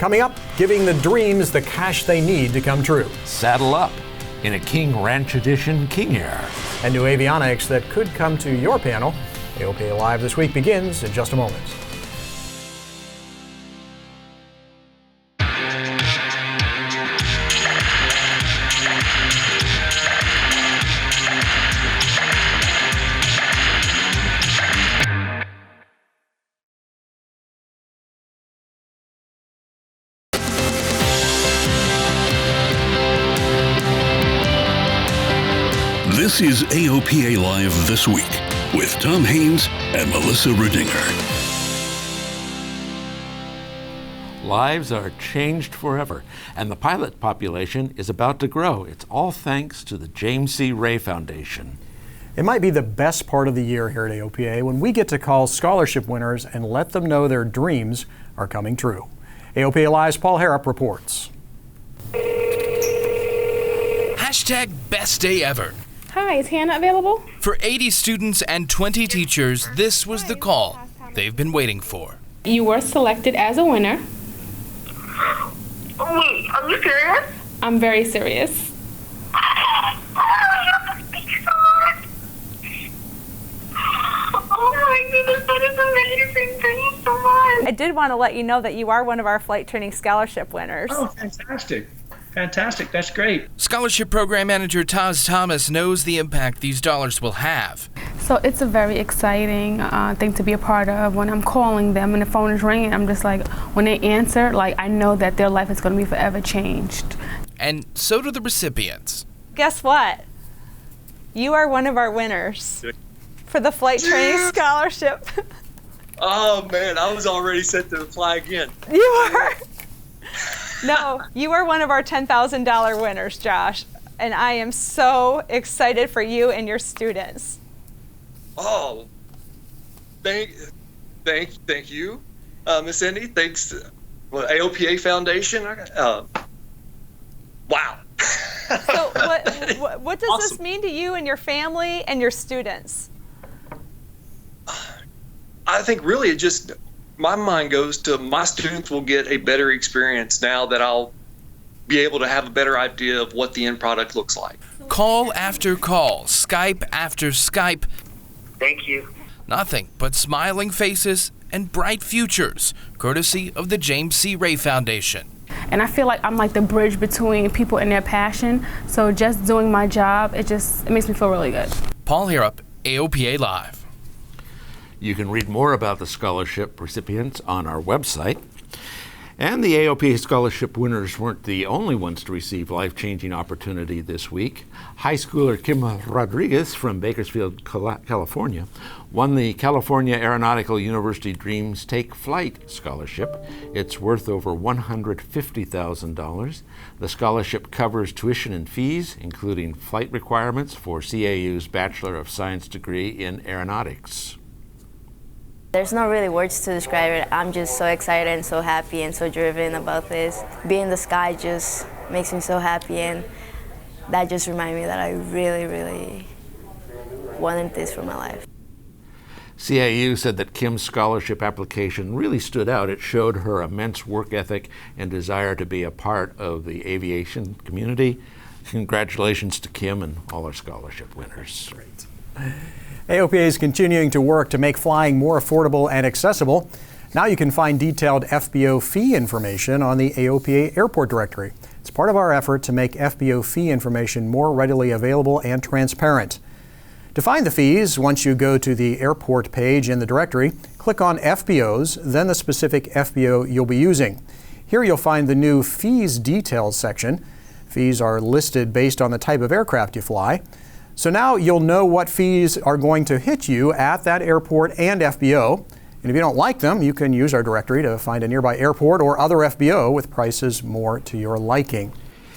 Coming up, giving the dreams the cash they need to come true. Saddle up in a King Ranch Edition King Air. And new avionics that could come to your panel. AOPA Live this week begins in just a moment. This is AOPA Live This Week with Tom Haynes and Melissa Rudinger. Lives are changed forever, and the pilot population is about to grow. It's all thanks to the James C. Ray Foundation. It might be the best part of the year here at AOPA when we get to call scholarship winners and let them know their dreams are coming true. AOPA Live's Paul Harrop reports. Hashtag best day ever. Hi, is Hannah available? For 80 students and 20 teachers, this was the call they've been waiting for. You were selected as a winner. Wait, are you serious? I'm very serious. Oh my goodness, that is amazing. Thank you so much. I did want to let you know that you are one of our flight training scholarship winners. Oh, fantastic. Fantastic. That's great. Scholarship Program Manager Taz Thomas knows the impact these dollars will have. So it's a very exciting thing to be a part of. When I'm calling them and the phone is ringing, I'm just like, when they answer, like I know that their life is going to be forever changed. And so do the recipients. Guess what? You are one of our winners for the flight training scholarship. Oh man, I was already set to apply again. You are. No, you are one of our $10,000 winners, Josh, and I am so excited for you and your students. Oh, thank you, Miss Cindy. Thanks to AOPA Foundation. Wow. So what does this mean to you and your family and your students? I think really it just, my mind goes to my students will get a better experience now that I'll be able to have a better idea of what the end product looks like. Call after call, Skype after Skype. Thank you. Nothing but smiling faces and bright futures, courtesy of the James C. Ray Foundation. And I feel like I'm like the bridge between people and their passion. So just doing my job, it makes me feel really good. Paul Harrop, AOPA Live. You can read more about the scholarship recipients on our website. And the AOPA scholarship winners weren't the only ones to receive life-changing opportunity this week. High schooler Kimba Rodriguez from Bakersfield, California, won the California Aeronautical University Dreams Take Flight Scholarship. It's worth over $150,000. The scholarship covers tuition and fees, including flight requirements for CAU's Bachelor of Science degree in Aeronautics. There's no really words to describe it. I'm just so excited and so happy and so driven about this. Being in the sky just makes me so happy, and that just reminds me that I really, really wanted this for my life. CAU said that Kim's scholarship application really stood out. It showed her immense work ethic and desire to be a part of the aviation community. Congratulations to Kim and all our scholarship winners. Great. AOPA is continuing to work to make flying more affordable and accessible. Now you can find detailed FBO fee information on the AOPA Airport Directory. It's part of our effort to make FBO fee information more readily available and transparent. To find the fees, once you go to the airport page in the directory, click on FBOs, then the specific FBO you'll be using. Here you'll find the new Fees Details section. Fees are listed based on the type of aircraft you fly. So now you'll know what fees are going to hit you at that airport and FBO. And if you don't like them, you can use our directory to find a nearby airport or other FBO with prices more to your liking.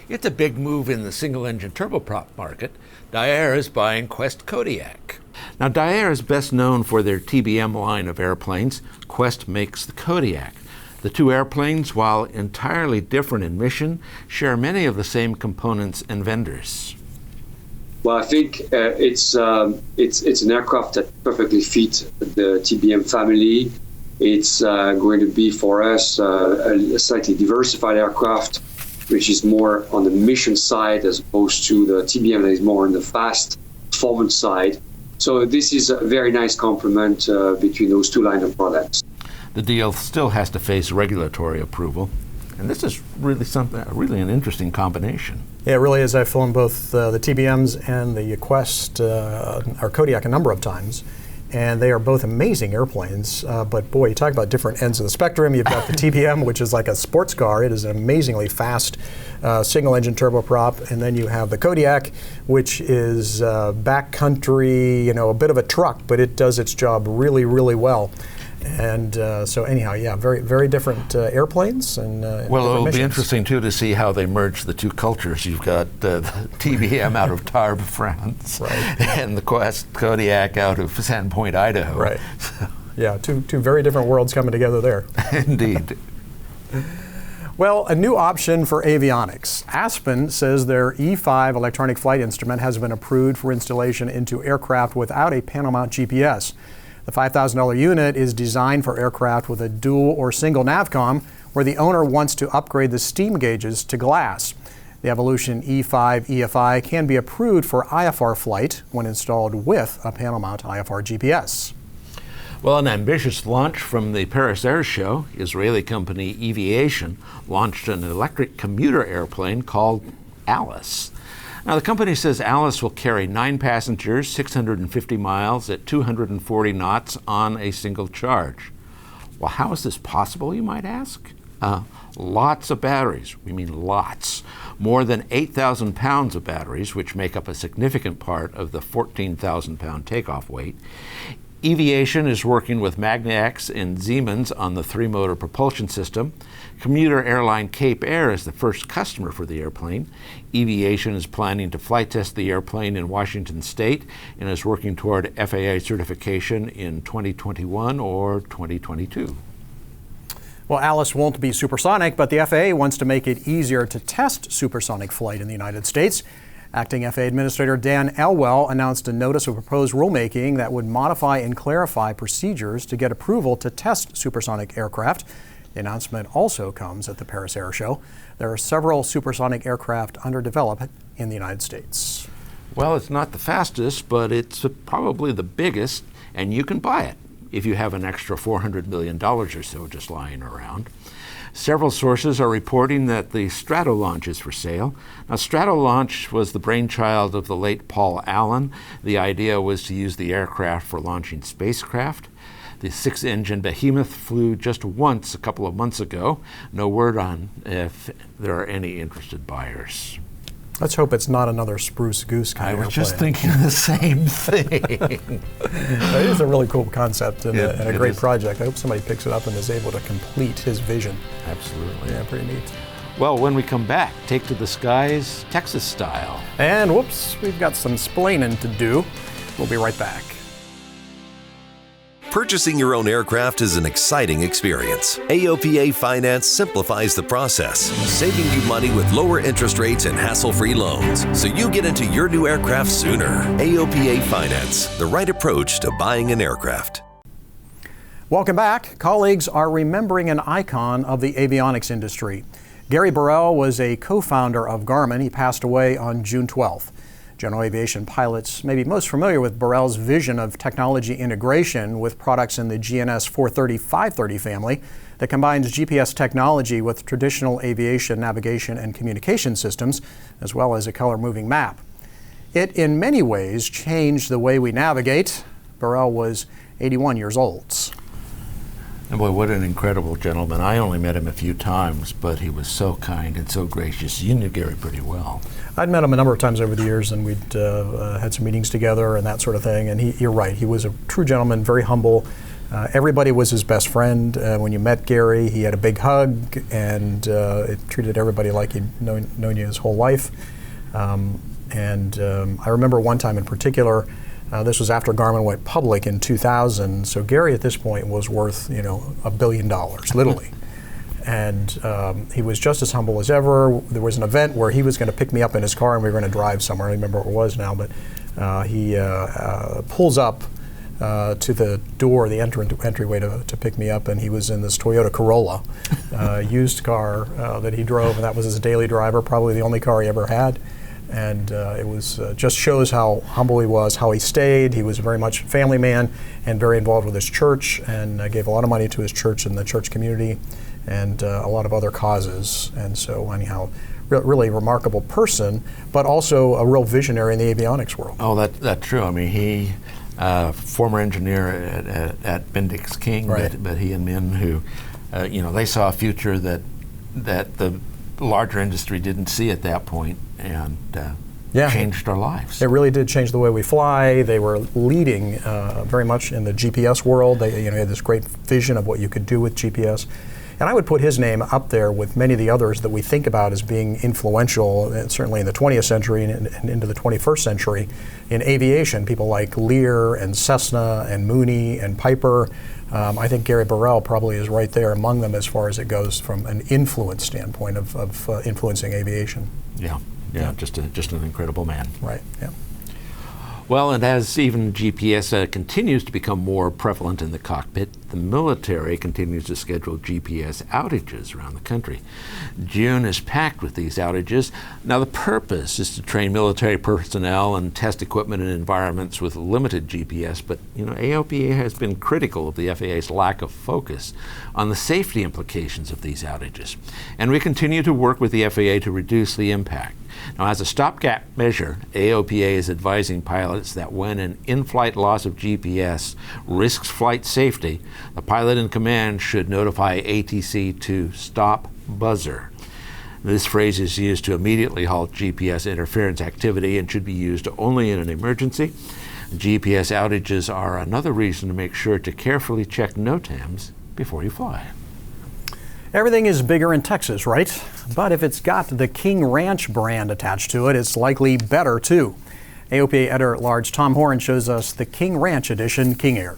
It's a big move in the single-engine turboprop market. Dyers is buying Quest Kodiak. Now, Dyers is best known for their TBM line of airplanes. Quest makes the Kodiak. The two airplanes, while entirely different in mission, share many of the same components and vendors. Well, I think it's an aircraft that perfectly fits the TBM family. it's going to be for us a slightly diversified aircraft, which is more on the mission side as opposed to the TBM that is more on the fast performance side. So this is a very nice complement between those two lines of products. The deal still has to face regulatory approval, and this is really an interesting combination. Yeah, it really is. I've flown both the TBMs and the Quest or Kodiak a number of times, and they are both amazing airplanes. But boy, you talk about different ends of the spectrum. You've got the TBM, which is like a sports car. It is an amazingly fast single-engine turboprop, and then you have the Kodiak, which is backcountry, a bit of a truck, but it does its job really, really well. And so anyhow, yeah, very, very different airplanes. And well, it'll be interesting too to see how they merge the two cultures. You've got the TBM out of Tarbes, France, right, and the Quest Kodiak out of Sandpoint, Idaho. Right. Yeah, two very different worlds coming together there. Indeed. Well, a new option for avionics. Aspen says their E5 electronic flight instrument has been approved for installation into aircraft without a panel mount GPS. The $5,000 unit is designed for aircraft with a dual or single navcom where the owner wants to upgrade the steam gauges to glass. The Evolution E5 EFI can be approved for IFR flight when installed with a panel mount IFR GPS. Well, an ambitious launch from the Paris Air Show, Israeli company Aviation launched an electric commuter airplane called Alice. Now, the company says Alice will carry 9 passengers, 650 miles at 240 knots on a single charge. Well, how is this possible, you might ask? Lots of batteries. We mean lots. More than 8,000 pounds of batteries, which make up a significant part of the 14,000 pound takeoff weight. Aviation is working with Magnax and Siemens on the 3-motor propulsion system. Commuter airline Cape Air is the first customer for the airplane. Aviation is planning to flight test the airplane in Washington State and is working toward FAA certification in 2021 or 2022. Well, Alice won't be supersonic, but the FAA wants to make it easier to test supersonic flight in the United States. Acting FAA Administrator Dan Elwell announced a notice of proposed rulemaking that would modify and clarify procedures to get approval to test supersonic aircraft. The announcement also comes at the Paris Air Show. There are several supersonic aircraft under development in the United States. Well, it's not the fastest, but it's probably the biggest, and you can buy it if you have an extra $400 million or so just lying around. Several sources are reporting that the Strato Launch is for sale. Now, Strato Launch was the brainchild of the late Paul Allen. The idea was to use the aircraft for launching spacecraft. The 6-engine behemoth flew just once a couple of months ago. No word on if there are any interested buyers. Let's hope it's not another Spruce Goose kind of airplane. I was just thinking the same thing. It is a really cool concept and a great project. I hope somebody picks it up and is able to complete his vision. Absolutely. Yeah, pretty neat. Well, when we come back, take to the skies, Texas style. And whoops, we've got some splaining to do. We'll be right back. Purchasing your own aircraft is an exciting experience. AOPA Finance simplifies the process, saving you money with lower interest rates and hassle-free loans, so you get into your new aircraft sooner. AOPA Finance, the right approach to buying an aircraft. Welcome back. Colleagues are remembering an icon of the avionics industry. Gary Burrell was a co-founder of Garmin. He passed away on June 12th. General aviation pilots may be most familiar with Burrell's vision of technology integration with products in the GNS 430-530 family that combines GPS technology with traditional aviation navigation and communication systems, as well as a color-moving map. It, in many ways, changed the way we navigate. Burrell was 81 years old. And boy, what an incredible gentleman. I only met him a few times, but he was so kind and so gracious. You knew Gary pretty well. I'd met him a number of times over the years, and we'd had some meetings together and that sort of thing. And you're right, he was a true gentleman, very humble. Everybody was his best friend. When you met Gary, he had a big hug, and it treated everybody like he'd known you his whole life. I remember one time in particular, this was after Garmin went public in 2000. So Gary at this point was worth, $1 billion, literally. And he was just as humble as ever. There was an event where he was going to pick me up in his car and we were going to drive somewhere. I don't remember what it was now, but he pulls up to the door, the entryway to pick me up, and he was in this Toyota Corolla, used car that he drove, and that was his daily driver, probably the only car he ever had. And it was just shows how humble he was, how he stayed. He was very much a family man and very involved with his church, and gave a lot of money to his church and the church community, and a lot of other causes. And so anyhow, really remarkable person, but also a real visionary in the avionics world. Oh, that's true. I mean, he, former engineer at Bendix King, right. but he and Min, who, they saw a future that the larger industry didn't see at that point, and changed our lives. It really did change the way we fly. They were leading very much in the GPS world. They had this great vision of what you could do with GPS. And I would put his name up there with many of the others that we think about as being influential, certainly in the 20th century and into the 21st century in aviation. People like Lear and Cessna and Mooney and Piper. I think Gary Burrell probably is right there among them as far as it goes from an influence standpoint of influencing aviation. Yeah, just an incredible man. Right, yeah. Well, and as even GPS continues to become more prevalent in the cockpit, the military continues to schedule GPS outages around the country. June is packed with these outages. Now, the purpose is to train military personnel and test equipment in environments with limited GPS, but AOPA has been critical of the FAA's lack of focus on the safety implications of these outages, and we continue to work with the FAA to reduce the impact. Now, as a stopgap measure, AOPA is advising pilots that when an in-flight loss of GPS risks flight safety, the pilot in command should notify ATC to stop buzzer. This phrase is used to immediately halt GPS interference activity and should be used only in an emergency. GPS outages are another reason to make sure to carefully check NOTAMs before you fly. Everything is bigger in Texas, right? But if it's got the King Ranch brand attached to it, it's likely better too. AOPA Editor-at-Large Tom Horn shows us the King Ranch edition King Air.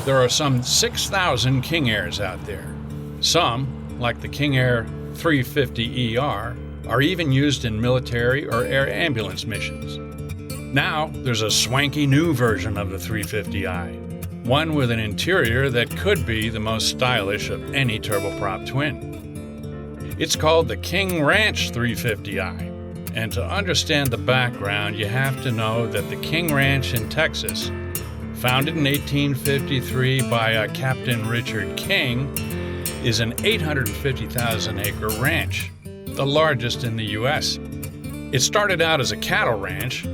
There are some 6,000 King Airs out there. Some, like the King Air 350ER, are even used in military or air ambulance missions. Now, there's a swanky new version of the 350i, one with an interior that could be the most stylish of any turboprop twin. It's called the King Ranch 350i, and to understand the background, you have to know that the King Ranch in Texas, founded in 1853 by Captain Richard King, is an 850,000-acre ranch, the largest in the U.S. It started out as a cattle ranch,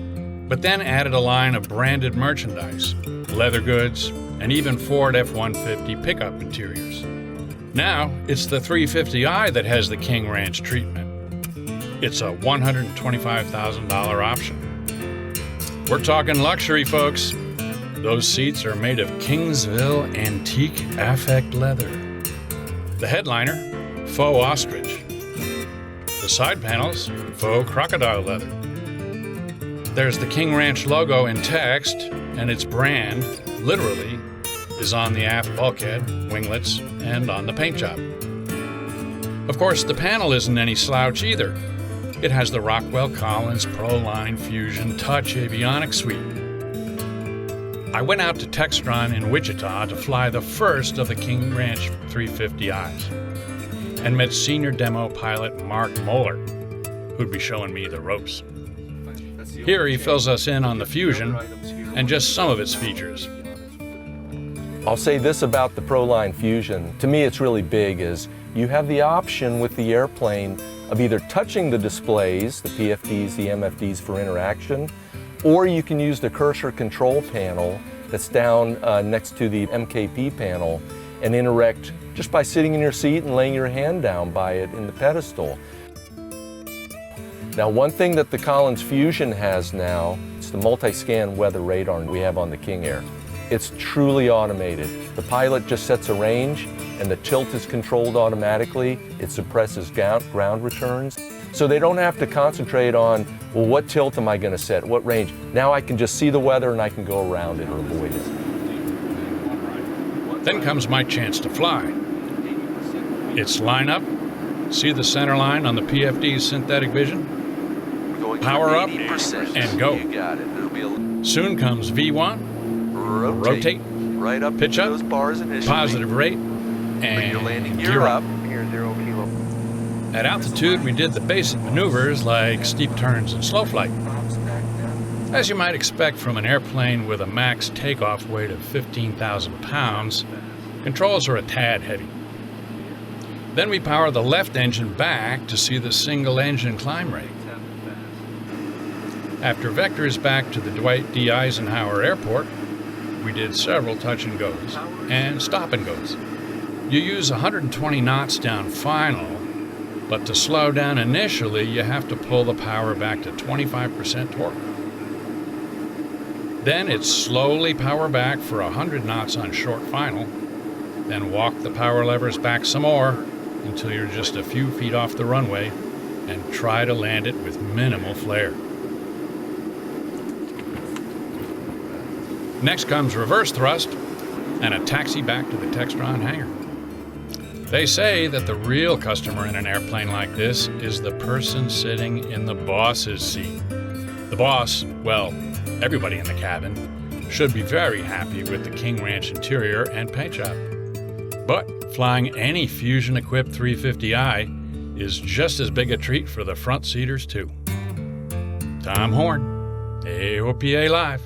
but then added a line of branded merchandise, leather goods, and even Ford F-150 pickup interiors. Now, it's the 350i that has the King Ranch treatment. It's a $125,000 option. We're talking luxury, folks. Those seats are made of Kingsville antique affect leather. The headliner, faux ostrich. The side panels, faux crocodile leather. There's the King Ranch logo in text, and its brand, literally, is on the aft bulkhead, winglets, and on the paint job. Of course, the panel isn't any slouch either. It has the Rockwell Collins ProLine Fusion Touch avionics suite. I went out to Textron in Wichita to fly the first of the King Ranch 350i's and met senior demo pilot Mark Moeller, who'd be showing me the ropes. Here he fills us in on the Fusion and just some of its features. I'll say this about the ProLine Fusion. To me, it's really big is you have the option with the airplane of either touching the displays, the PFDs, the MFDs for interaction, or you can use the cursor control panel that's down next to the MKP panel and interact just by sitting in your seat and laying your hand down by it in the pedestal. Now, one thing that the Collins Fusion has now, it's the multi-scan weather radar we have on the King Air. It's truly automated. The pilot just sets a range and the tilt is controlled automatically. It suppresses ground returns. So they don't have to concentrate on, well, what tilt am I going to set, what range? Now I can just see the weather and I can go around it or avoid it. Then comes my chance to fly. It's line up, see the center line on the PFD's synthetic vision? power up, and go. Soon comes V1, rotate, right up pitch up, those bars initially. positive rate, and Your landing gear gear up. up. Here, 0 kilo. At altitude, we did the basic maneuvers like steep turns and slow flight. As you might expect from an airplane with a max takeoff weight of 15,000 pounds, controls are a tad heavy. Then we power the left engine back to see the single engine climb rate. After vectors back to the Dwight D. Eisenhower Airport, we did several touch and goes and stop and goes. You use 120 knots down final, but to slow down initially, you have to pull the power back to 25% torque. Then it's slowly power back for 100 knots on short final, then walk the power levers back some more until you're just a few feet off the runway and try to land it with minimal flare. Next comes reverse thrust and a taxi back to the Textron hangar. They say that the real customer in an airplane like this is the person sitting in the boss's seat. The boss, well, everybody in the cabin, should be very happy with the King Ranch interior and paint job. But flying any Fusion-equipped 350i is just as big a treat for the front seaters, too. Tom Horn, AOPA Live.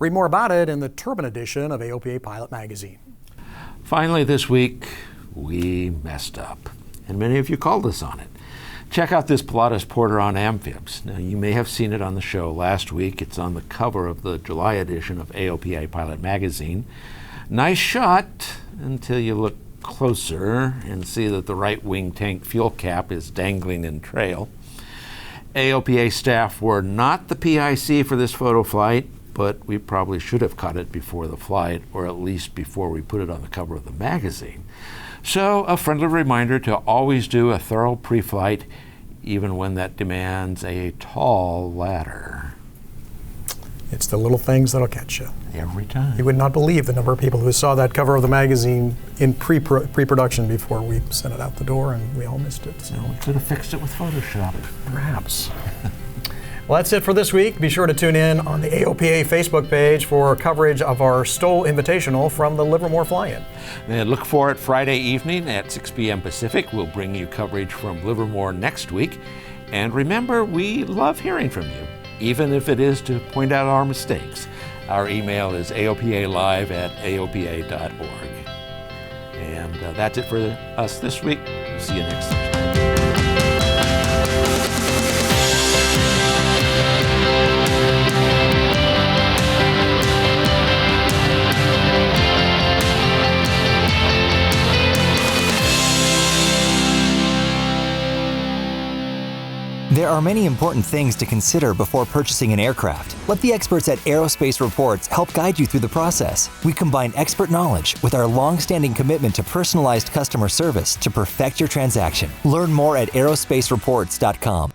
Read more about it in the Turbine edition of AOPA Pilot Magazine. Finally this week, we messed up, and many of you called us on it. Check out this Pilatus Porter on amphibs. Now, you may have seen it on the show last week. It's on the cover of the July edition of AOPA Pilot Magazine. Nice shot until you look closer and see that the right wing tank fuel cap is dangling in trail. AOPA staff were not the PIC for this photo flight, but we probably should have caught it before the flight, or at least before we put it on the cover of the magazine. So a friendly reminder to always do a thorough pre-flight, even when that demands a tall ladder. It's the little things that'll catch you. Every time. You would not believe the number of people who saw that cover of the magazine in pre-production before we sent it out the door, and we all missed it. So we could have fixed it with Photoshop. Perhaps. Well, that's it for this week. Be sure to tune in on the AOPA Facebook page for coverage of our Stoll Invitational from the Livermore Fly-In. And look for it Friday evening at 6 p.m. Pacific. We'll bring you coverage from Livermore next week. And remember, we love hearing from you, even if it is to point out our mistakes. Our email is aopalive@aopa.org. And that's it for us this week. See you next time. There are many important things to consider before purchasing an aircraft. Let the experts at Aerospace Reports help guide you through the process. We combine expert knowledge with our long-standing commitment to personalized customer service to perfect your transaction. Learn more at aerospacereports.com.